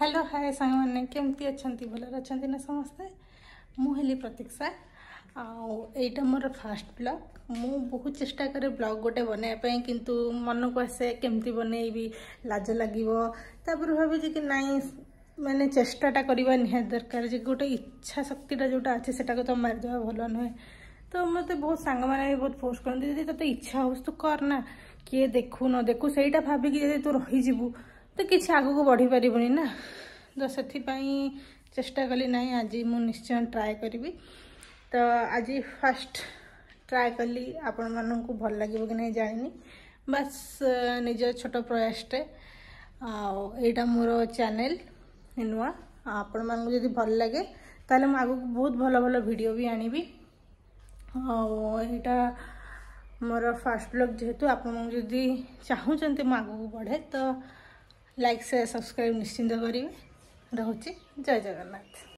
Hello hi सांग मैंने केमती अच्छा भल अच्छा ना समस्ते मुझे प्रतीक्षा आईटा मोर फास्ट ब्लॉग मु बहुत चेष्टा करे ब्लॉग गोटे बनवाई किंतु मन को आसे केमती बनईबी लाज लगे भावी कि नाई मैंने चेष्टाटा करवा निहात दरकार जे गोटे इच्छा शक्तिटा जोटा अच्छे से तो मारिदेवा भल नुहे। तो मत बहुत सांग मैंने भी बहुत फोर्स करते ते इच्छा हो तो करना किए देखू न देखू सहीटा भाविकी जब तू रहीजु तो किसी आग को बढ़ी पारबनी ना। तो से चेष्टा कली ना आज मु निश्चय ट्राए करी। तो आज फास्ट ट्राए कली आपण मानू भल लगे कि नहीं जानी बस निज छोट प्रयासटे आईटा मोर चैनल नुआ आपण मानू जदि भल लगे ताले मु आगु बहुत भल भल वीडियो भी आनिबी। आईटा मोर फास्ट ब्लॉग जेहेतु आपण जदि चाहूचंते मु आगु बढ़े तो लाइक से सब्सक्राइब निश्चिंत करेंगे। रहुची जय जगन्नाथ।